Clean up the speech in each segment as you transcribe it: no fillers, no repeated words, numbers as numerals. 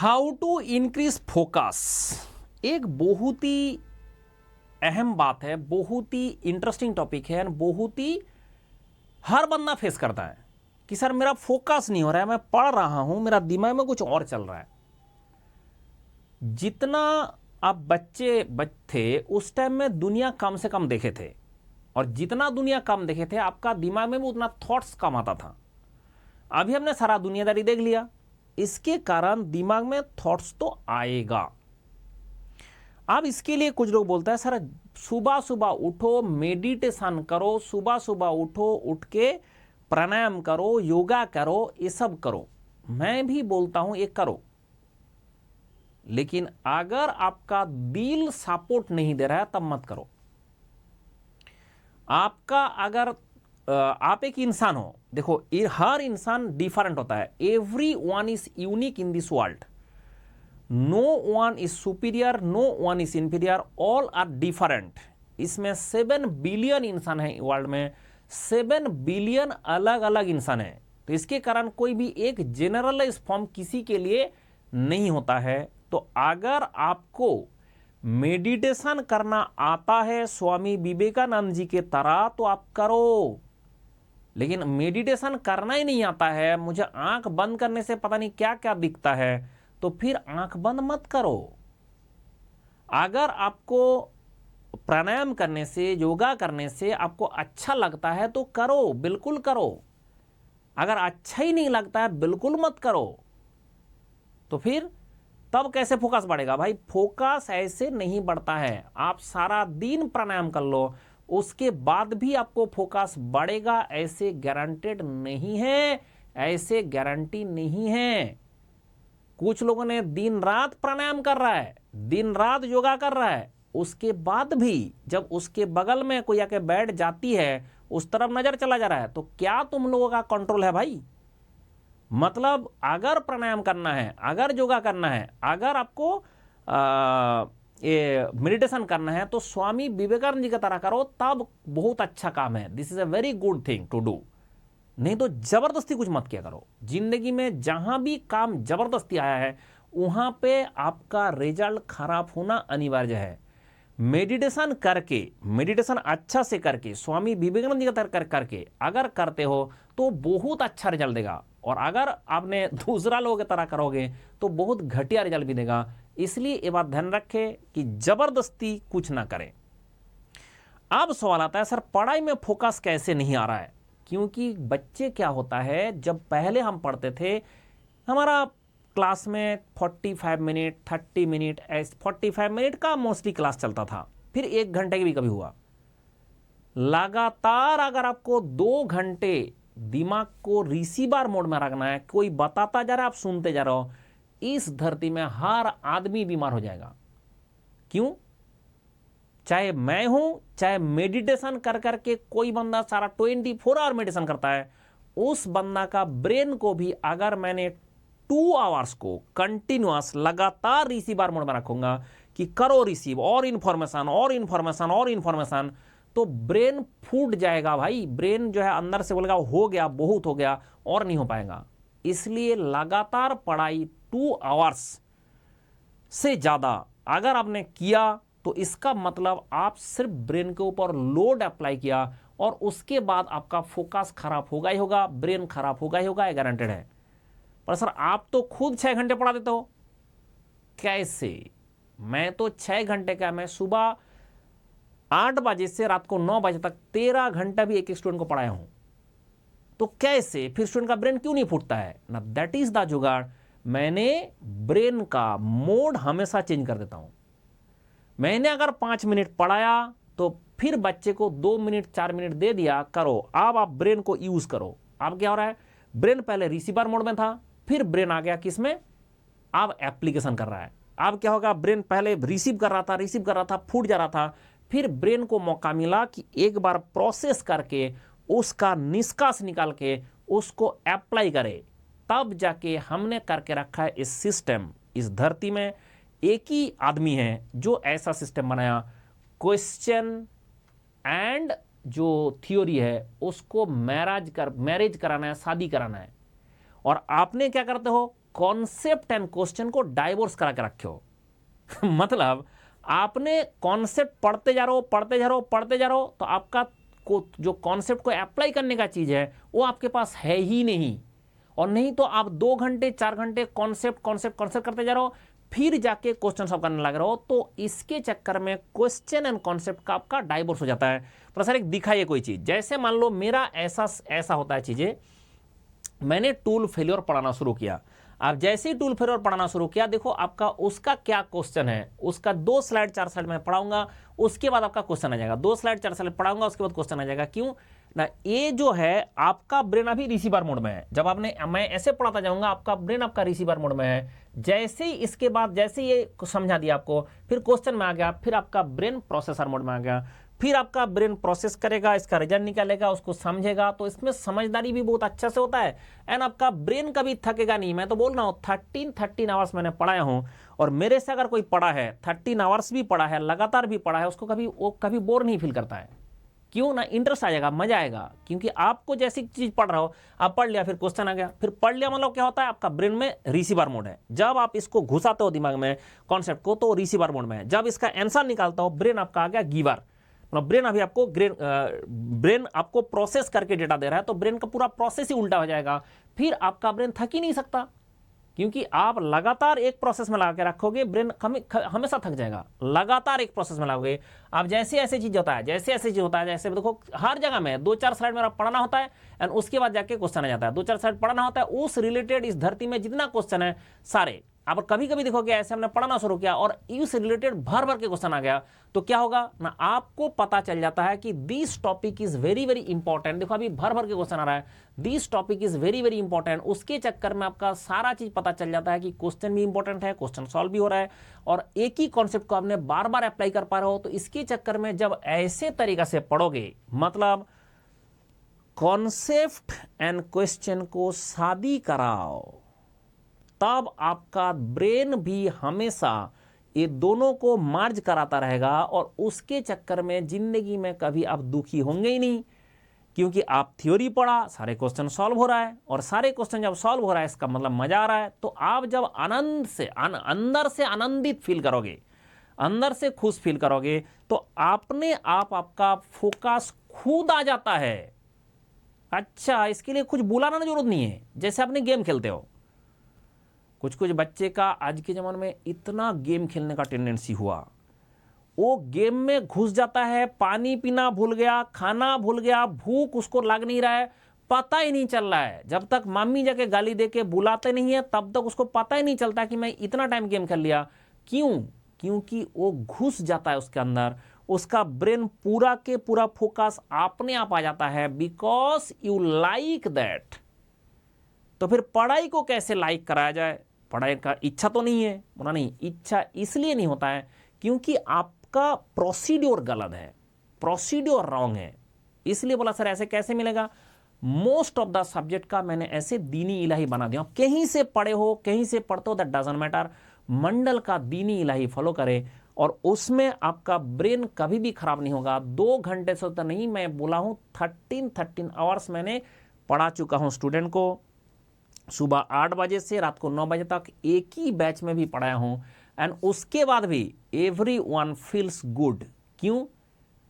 How to increase focus एक बहुत ही अहम बात है, बहुत ही इंटरेस्टिंग टॉपिक है, बहुत ही हर बंदा फेस करता है कि सर मेरा फोकस नहीं हो रहा है, मैं पढ़ रहा हूं, मेरा दिमाग में कुछ और चल रहा है। जितना आप बच्चे थे उस टाइम में दुनिया कम से कम देखे थे, और जितना दुनिया कम देखे थे आपका दिमाग में भी उतना थॉट्स कम आता था। अभी हमने सारा दुनियादारी देख लिया, इसके कारण दिमाग में थॉट्स तो आएगा। अब इसके लिए कुछ लोग बोलते हैं सर सुबह सुबह उठो, मेडिटेशन करो, सुबह सुबह उठो, उठ के प्राणायाम करो, योगा करो, ये सब करो। मैं भी बोलता हूं ये करो, लेकिन अगर आपका दिल सपोर्ट नहीं दे रहा है तब मत करो। आपका अगर आप एक इंसान हो, देखो हर इंसान डिफरेंट होता है। Everyone is unique in this world. No one is superior, no one is inferior, all are different. इसमें 7 बिलियन इंसान है वर्ल्ड में, 7 बिलियन अलग अलग इंसान है। तो इसके कारण कोई भी एक जनरलाइज फॉर्म किसी के लिए नहीं होता है। तो अगर आपको मेडिटेशन करना आता है स्वामी विवेकानंद जी के तरह तो आप करो, लेकिन मेडिटेशन करना ही नहीं आता है, मुझे आंख बंद करने से पता नहीं क्या क्या दिखता है, तो फिर आंख बंद मत करो। अगर आपको प्राणायाम करने से, योगा करने से आपको अच्छा लगता है तो करो, बिल्कुल करो। अगर अच्छा ही नहीं लगता है बिल्कुल मत करो। तो फिर तब कैसे फोकस बढ़ेगा भाई? फोकस ऐसे नहीं बढ़ता है। आप सारा दिन प्राणायाम कर लो, उसके बाद भी आपको फोकस बढ़ेगा ऐसे गारंटेड नहीं है, ऐसे गारंटी नहीं है। कुछ लोगों ने दिन रात प्राणायाम कर रहा है, दिन रात योगा कर रहा है, उसके बाद भी जब उसके बगल में कोई आके बैठ जाती है उस तरफ नजर चला जा रहा है, तो क्या तुम लोगों का कंट्रोल है भाई? मतलब अगर प्राणायाम करना है, अगर योगा करना है, अगर आपको ये मेडिटेशन करना है तो स्वामी विवेकानंद जी की तरह करो, तब बहुत अच्छा काम है। This is a very good thing to do. नहीं तो जबरदस्ती कुछ मत किया करो। जिंदगी में जहां भी काम जबरदस्ती आया है वहां पे आपका रिजल्ट खराब होना अनिवार्य है। मेडिटेशन करके, मेडिटेशन अच्छा से करके, स्वामी विवेकानंद जी का तरह करके अगर करते हो तो बहुत अच्छा रिजल्ट देगा, और अगर आपने दूसरा लोगों की तरह करोगे तो बहुत घटिया रिजल्ट भी देगा। इसलिए ये बात ध्यान रखें कि जबरदस्ती कुछ ना करें। अब सवाल आता है सर पढ़ाई में फोकस कैसे नहीं आ रहा है? क्योंकि बच्चे क्या होता है, जब पहले हम पढ़ते थे हमारा क्लास में 45 मिनट 30 मिनट 45 मिनट का मोस्टली क्लास चलता था, फिर 1 घंटे की भी कभी हुआ। लगातार अगर आपको 2 घंटे दिमाग को रिसीवर मोड में रखना है, कोई बताता जा रहा है आप सुनते जा रहे हो, इस धरती में हर आदमी बीमार हो जाएगा। क्यों? चाहे मैं हूं, चाहे मेडिटेशन कर करके कोई बंदा सारा 24 आवर मेडिटेशन करता है, उस बंदा का ब्रेन को भी अगर मैंने 2 आवर्स को कंटिन्यूअस लगातार रिसीवर मोड में रखूंगा कि करो रिसीव और इंफॉर्मेशन और इंफॉर्मेशन और इंफॉर्मेशन, तो ब्रेन फूट जाएगा भाई। ब्रेन जो है अंदर से बोलेगा हो गया, बहुत हो गया, और नहीं हो पाएगा। इसलिए लगातार पढ़ाई 2 आवर्स से ज्यादा अगर आपने किया तो इसका मतलब आप सिर्फ ब्रेन के ऊपर लोड अप्लाई किया, और उसके बाद आपका फोकस खराब होगा ही होगा, ब्रेन खराब होगा ही होगा, गारंटेड है। पर सर आप तो खुद 6 घंटे पढ़ा देते हो। कैसे? मैं तो 6 घंटे का, मैं सुबह 8 बजे से रात को 9 बजे तक 13 घंटा भी एक एक स्टूडेंट को पढ़ाया हूं। तो कैसे फिर स्टूडेंट का ब्रेन क्यों नहीं फूटता है ना? दैट इज द जुगाड़। मैंने ब्रेन का मोड हमेशा चेंज कर देता हूं। मैंने अगर 5 मिनट पढ़ाया तो फिर बच्चे को 2 मिनट 4 मिनट दे दिया, करो। अब आप ब्रेन को यूज करो। अब क्या हो रहा है, ब्रेन पहले रिसीवर मोड में था, फिर ब्रेन आ गया किस में, अब एप्लीकेशन कर रहा है। अब क्या होगा, ब्रेन पहले रिसीव कर रहा था, फूट जा रहा था, फिर ब्रेन को मौका मिला कि एक बार प्रोसेस करके उसका निष्कास निकाल के उसको अप्लाई करे। तब जाके हमने करके रखा है इस सिस्टम। इस धरती में एक ही आदमी है जो ऐसा सिस्टम बनाया। क्वेश्चन एंड जो थ्योरी है उसको मैरिज कराना है, शादी कराना है। और आपने क्या करते हो, कॉन्सेप्ट एंड क्वेश्चन को डाइवोर्स करा के रखे हो। मतलब आपने कॉन्सेप्ट पढ़ते जा रहे हो तो आपका जो कॉन्सेप्ट को अप्लाई करने का चीज है वो आपके पास है ही नहीं, और नहीं तो आप 2 घंटे 4 घंटे कॉन्सेप्ट करते जा रहे हो, फिर जाके क्वेश्चन सॉल्व करने लग रहे हो, तो इसके चक्कर में क्वेश्चन एंड कॉन्सेप्ट का आपका डाइवोर्स हो जाता है। पर सर एक दिखाइए कोई चीज, जैसे मान लो मेरा ऐसा होता है चीजें, मैंने टूल फेल्योर पढ़ाना शुरू किया। आप जैसे ही टूल फेल्योर पढ़ाना शुरू किया, देखो आपका उसका क्या क्वेश्चन है, उसका 2 स्लाइड 4 स्लाइड में पढ़ाऊंगा, उसके बाद आपका क्वेश्चन आ जाएगा। 2 स्लाइड 4 स्लाइड पढ़ाऊंगा, उसके बाद क्वेश्चन आ जाएगा। क्यों ना, ये जो है आपका ब्रेन अभी रिसीवर मोड में है। जब मैं ऐसे पढ़ाता जाऊंगा, आपका ब्रेन आपका रिसीवर मोड में है। जैसे ही इसके बाद जैसे ये समझा दिया आपको, फिर क्वेश्चन में आ गया, फिर आपका ब्रेन प्रोसेसर मोड में आ गया, फिर आपका ब्रेन प्रोसेस करेगा, इसका रिजल्ट निकालेगा, उसको समझेगा। तो इसमें समझदारी भी बहुत अच्छा से होता है, एंड आपका ब्रेन कभी थकेगा नहीं। मैं तो बोल रहा हूँ 13 आवर्स मैंने पढ़ाया हूँ, और मेरे से अगर कोई पढ़ा है, 13 आवर्स भी पढ़ा है, लगातार भी पढ़ा है, उसको कभी बोर नहीं फील करता है। क्यों ना, इंटरेस्ट आ जाएगा, मजा आएगा। क्योंकि आपको जैसी चीज पढ़ रहा हो, आप पढ़ लिया, फिर क्वेश्चन आ गया, फिर पढ़ लिया, मतलब क्या होता है, आपका ब्रेन में रिसीवर मोड है। जब आप इसको घुसाते हो दिमाग में कॉन्सेप्ट को, तो रिसीवर मोड में है। जब इसका आंसर निकालता हो, ब्रेन आपका आ गया गिवर। मतलब ब्रेन अभी आपको ब्रेन आपको प्रोसेस करके डेटा दे रहा है, तो ब्रेन का पूरा प्रोसेस ही उल्टा हो जाएगा। फिर आपका ब्रेन थक ही नहीं सकता, क्योंकि आप लगातार एक प्रोसेस में लगा के रखोगे, ब्रेन हमेशा थक जाएगा। लगातार एक प्रोसेस में लगाओगे आप, जैसे ऐसे चीज होता है, जैसे देखो हर जगह में 2-4 स्लाइड मेरा पढ़ाना होता है, एंड उसके बाद जाके क्वेश्चन आ जाता है। 2-4 स्लाइड पढ़ाना होता है, उस रिलेटेड इस धरती में जितना क्वेश्चन है सारे। अब कभी कभी देखोगे ऐसे हमने पढ़ाना शुरू किया और इस रिलेटेड भर भर के क्वेश्चन आ गया, तो क्या होगा ना, आपको पता चल जाता है कि this topic is very very important. देखो अभी भर भर के क्वेश्चन आ रहा है, this topic is very very important. उसके चक्कर में आपका सारा चीज पता चल जाता है कि क्वेश्चन भी इंपॉर्टेंट है, क्वेश्चन सॉल्व भी हो रहा है, और एक ही कॉन्सेप्ट को आपने बार बार अप्लाई कर पा रहे हो। तो इसके चक्कर में जब ऐसे तरीका से पढ़ोगे, मतलब कॉन्सेप्ट एंड क्वेश्चन को शादी कराओ, तब आपका ब्रेन भी हमेशा ये दोनों को मर्ज कराता रहेगा, और उसके चक्कर में जिंदगी में कभी आप दुखी होंगे ही नहीं। क्योंकि आप थ्योरी पढ़ा, सारे क्वेश्चन सॉल्व हो रहा है, और सारे क्वेश्चन जब सॉल्व हो रहा है, इसका मतलब मजा आ रहा है। तो आप जब अंदर से आनंदित फील करोगे, अंदर से खुश फील करोगे, तो अपने आपका फोकस खुद आ जाता है। अच्छा, इसके लिए कुछ बुलाना की जरूरत नहीं है। जैसे आपने गेम खेलते हो, कुछ बच्चे का आज के ज़माने में इतना गेम खेलने का टेंडेंसी हुआ, वो गेम में घुस जाता है, पानी पीना भूल गया, खाना भूल गया, भूख उसको लग नहीं रहा है, पता ही नहीं चल रहा है। जब तक मम्मी जाके गाली दे के बुलाते नहीं है, तब तक उसको पता ही नहीं चलता कि मैं इतना टाइम गेम खेल लिया। क्यों? क्योंकि वो घुस जाता है उसके अंदर, उसका ब्रेन पूरा के पूरा फोकस अपने आप आ जाता है, बिकॉज यू लाइक दैट। तो फिर पढ़ाई को कैसे लाइक कराया जाए? पढ़ाई का इच्छा तो नहीं है, बोला नहीं, इच्छा इसलिए नहीं होता है क्योंकि आपका प्रोसीड्योर गलत है, प्रोसीड्योर रॉन्ग है। इसलिए बोला सर ऐसे कैसे मिलेगा? मोस्ट ऑफ द सब्जेक्ट का मैंने ऐसे दीनी इलाही बना दिया। कहीं से पढ़े हो, कहीं से पढ़ते हो, दैट डजंट मैटर, मंडल का दीनी इलाही फॉलो करें, और उसमें आपका ब्रेन कभी भी खराब नहीं होगा। 2 घंटे से तो नहीं, मैं बोला हूं 13 आवर्स मैंने पढ़ा चुका हूं स्टूडेंट को। सुबह 8 बजे से रात को 9 बजे तक एक ही बैच में भी पढ़ाया हूं, एंड उसके बाद भी एवरीवन फील्स गुड। क्यों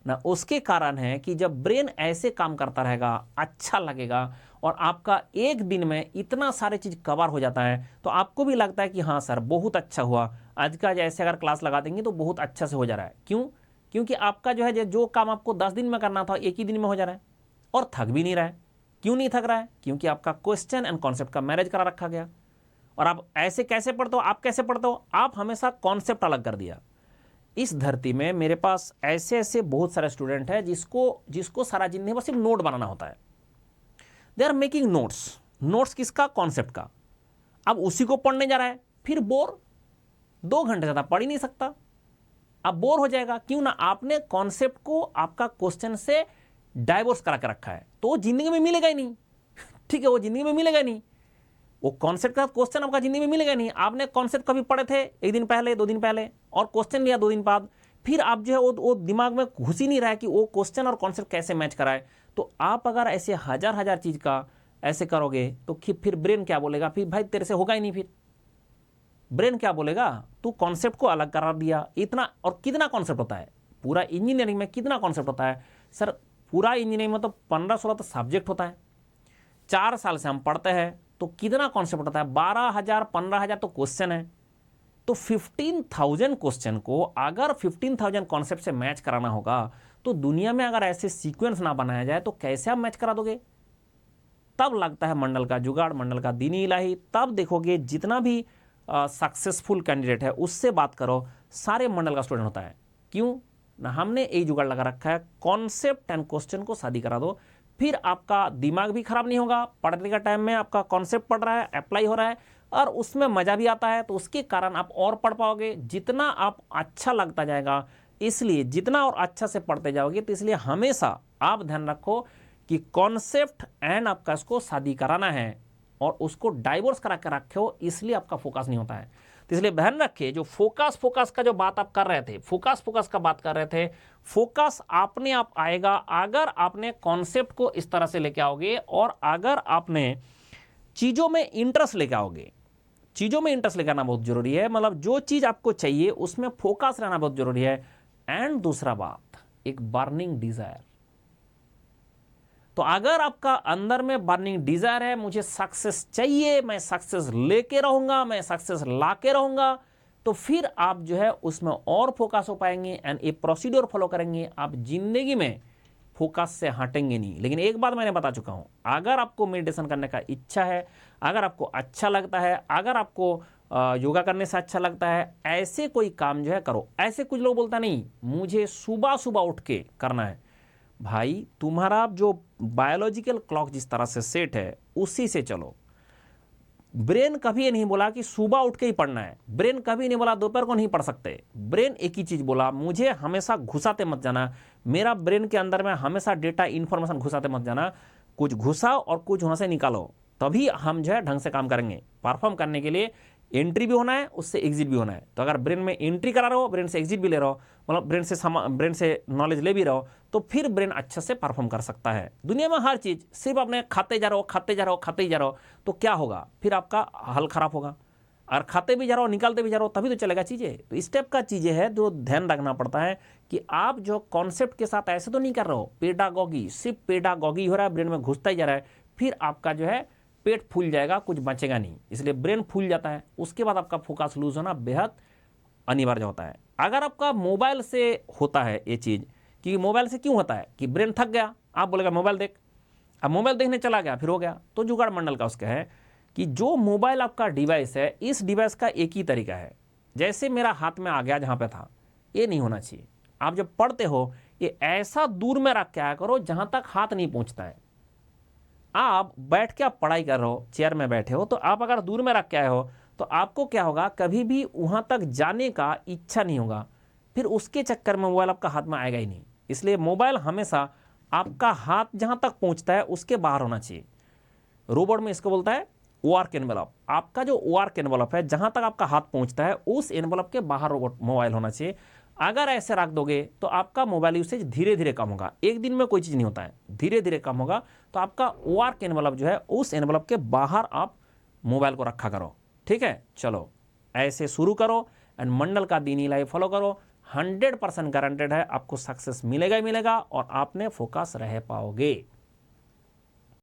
ना? उसके कारण है कि जब ब्रेन ऐसे काम करता रहेगा, अच्छा लगेगा, और आपका एक दिन में इतना सारे चीज कवर हो जाता है, तो आपको भी लगता है कि हाँ सर बहुत अच्छा हुआ, आज का जैसे अगर क्लास लगा देंगे तो बहुत अच्छा से हो जा रहा है। क्यों? क्योंकि आपका जो है, जो काम आपको 10 दिन में करना था, एक ही दिन में हो जा रहा है, और थक भी नहीं रहा है। क्यों नहीं थक रहा है? क्योंकि आपका क्वेश्चन एंड कॉन्सेप्ट का मैरिज करा रखा गया। और आप ऐसे कैसे पढ़ते हो? आप कैसे पढ़ते हो? आप हमेशा कॉन्सेप्ट अलग कर दिया। इस धरती में मेरे पास ऐसे ऐसे बहुत सारे स्टूडेंट हैं जिसको सारा जिंदगी बस सिर्फ नोट बनाना होता है। दे आर मेकिंग नोट्स किसका? कॉन्सेप्ट का। अब उसी को पढ़ने जा रहा है, फिर बोर, 2 घंटे ज़्यादा पढ़ ही नहीं सकता, अब बोर हो जाएगा। क्यों ना? आपने कॉन्सेप्ट को आपका क्वेश्चन से डाइवोर्स करा के रखा है, तो वो जिंदगी में मिलेगा ही नहीं। ठीक है, वो जिंदगी में मिलेगा नहीं, वो कॉन्सेप्ट का क्वेश्चन आपका जिंदगी में मिलेगा नहीं। आपने कॉन्सेप्ट कभी पढ़े थे 1 दिन पहले, 2 दिन पहले, और क्वेश्चन लिया 2 दिन बाद, फिर आप जो है वो दिमाग में घुस ही नहीं रहा है कि वो क्वेश्चन और कॉन्सेप्ट कैसे मैच कराए। तो आप अगर ऐसे हजार चीज का ऐसे करोगे तो फिर ब्रेन क्या बोलेगा, फिर भाई तेरे से होगा ही नहीं। फिर ब्रेन क्या बोलेगा, तू कॉन्सेप्ट को अलग करा दिया। इतना, और कितना कॉन्सेप्ट होता है पूरा इंजीनियरिंग में, कितना कॉन्सेप्ट होता है सर? पूरा इंजीनियरिंग में तो 15-16 तो सब्जेक्ट होता है, 4 साल से हम पढ़ते हैं, तो कितना कॉन्सेप्ट होता है? 12,000 15,000 तो क्वेश्चन है। तो 15,000 क्वेश्चन को अगर 15,000 कॉन्सेप्ट से मैच कराना होगा, तो दुनिया में अगर ऐसे सीक्वेंस ना बनाया जाए तो कैसे आप मैच करा दोगे? तब लगता है मंडल का जुगाड़, मंडल का दीनी इलाही। तब देखोगे जितना भी सक्सेसफुल कैंडिडेट है उससे बात करो, सारे मंडल का स्टूडेंट होता है। क्यों ना? हमने एक जुगाड़ लगा रखा है, कॉन्सेप्ट एंड क्वेश्चन को शादी करा दो, फिर आपका दिमाग भी खराब नहीं होगा। पढ़ने का टाइम में आपका कॉन्सेप्ट पढ़ रहा है, अप्लाई हो रहा है, और उसमें मजा भी आता है, तो उसके कारण आप और पढ़ पाओगे। जितना आप अच्छा लगता जाएगा, इसलिए जितना और अच्छा से पढ़ते जाओगे, तो इसलिए हमेशा आप ध्यान रखो कि कॉन्सेप्ट एंड आपका इसको शादी कराना है और उसको डाइवोर्स करा के रखो, इसलिए आपका फोकस नहीं होता है। तो इसलिए ध्यान रखिए, जो फोकस का जो बात आप कर रहे थे, फोकस का बात कर रहे थे, फोकस अपने आप आएगा अगर आपने कॉन्सेप्ट को इस तरह से लेके आओगे, और अगर आपने चीज़ों में इंटरेस्ट लेके आओगे। चीज़ों में इंटरेस्ट लेके आना बहुत जरूरी है, मतलब जो चीज़ आपको चाहिए उसमें फोकस रहना बहुत जरूरी है। एंड दूसरा बात, एक बर्निंग डिजायर। तो अगर आपका अंदर में बर्निंग डिजायर है, मुझे सक्सेस चाहिए, मैं सक्सेस लेके रहूंगा, मैं सक्सेस लाके रहूंगा, तो फिर आप जो है उसमें और फोकस हो पाएंगे एंड ये प्रोसीड्योर फॉलो करेंगे, आप जिंदगी में फोकस से हटेंगे नहीं। लेकिन एक बात मैंने बता चुका हूं, अगर आपको मेडिटेशन करने का इच्छा है, अगर आपको अच्छा लगता है, अगर आपको योगा करने से अच्छा लगता है, ऐसे कोई काम जो है करो। ऐसे कुछ लोग बोलता नहीं मुझे सुबह सुबह उठ के करना है। भाई तुम्हारा जो बायोलॉजिकल क्लॉक जिस तरह से सेट है उसी से चलो। ब्रेन कभी ये नहीं बोला कि सुबह उठ के ही पढ़ना है, ब्रेन कभी नहीं बोला दोपहर को नहीं पढ़ सकते। ब्रेन एक ही चीज बोला, मुझे हमेशा घुसाते मत जाना, मेरा ब्रेन के अंदर में हमेशा डेटा इंफॉर्मेशन घुसाते मत जाना, कुछ घुसाओ और कुछ वहां से निकालो, तभी हम जो है ढंग से काम करेंगे। परफॉर्म करने के लिए एंट्री भी होना है, उससे एग्जिट भी होना है। तो अगर ब्रेन में एंट्री करा रहे हो, ब्रेन से एग्जिट भी ले रहे हो, मतलब ब्रेन से नॉलेज ले भी रहे हो, तो फिर ब्रेन अच्छे से परफॉर्म कर सकता है। दुनिया में हर चीज सिर्फ अपने खाते जा रहे हो, खाते जा रहे हो, खाते ही जा रहे हो, तो क्या होगा? फिर आपका हल खराब होगा। और खाते भी जा रहे हो, निकालते भी जा रहे हो, तभी तो चलेगा चीजें। तो इस टाइप का चीजें है जो ध्यान रखना पड़ता है कि आप जो कॉन्सेप्ट के साथ ऐसे तो नहीं कर रहे हो पेडागॉगी, सिर्फ पेडागॉगी हो रहा है, ब्रेन में घुसता ही जा रहा है, फिर आपका जो है पेट फूल जाएगा, कुछ बचेगा नहीं। इसलिए ब्रेन फूल जाता है, उसके बाद आपका फोकस लूज होना बेहद अनिवार्य होता है। अगर आपका मोबाइल से होता है ये चीज, कि मोबाइल से क्यों होता है कि ब्रेन थक गया, आप बोलेगा मोबाइल देख, अब मोबाइल देखने चला गया, फिर हो गया। तो जुगाड़ मंडल का उसका है कि जो मोबाइल आपका डिवाइस है, इस डिवाइस का एक ही तरीका है। जैसे मेरा हाथ में आ गया जहां पे था, ये नहीं होना चाहिए। आप जब पढ़ते हो, ये ऐसा दूर में रख के आया करो जहां तक हाथ नहीं पहुंचता है। आप बैठ के आप पढ़ाई कर रहे हो, चेयर में बैठे हो, तो आप अगर दूर में रख के आए हो, तो आपको क्या होगा, कभी भी वहां तक जाने का इच्छा नहीं होगा, फिर उसके चक्कर में मोबाइल आपका हाथ में आएगा ही नहीं। इसलिए मोबाइल हमेशा आपका हाथ जहां तक पहुंचता है उसके बाहर होना चाहिए। रोबोट में इसको बोलता है ओआरक एनवेलप। आपका जो ओआरक एनवेलप है, जहां तक आपका हाथ पहुंचता है, उस एनवेलप के बाहर रोबोट मोबाइल होना चाहिए। अगर ऐसे रख दोगे तो आपका मोबाइल यूसेज धीरे धीरे कम होगा। एक दिन में कोई चीज़ नहीं होता है, धीरे धीरे कम होगा। तो आपका ओआरक एनवेलप जो है, उस एनवेलप के बाहर आप मोबाइल को रखा करो। ठीक है, चलो ऐसे शुरू करो एंड मंडल का दीनी लाइफ फॉलो करो। 100% गारंटेड है आपको सक्सेस मिलेगा ही मिलेगा और आपने फोकस रह पाओगे।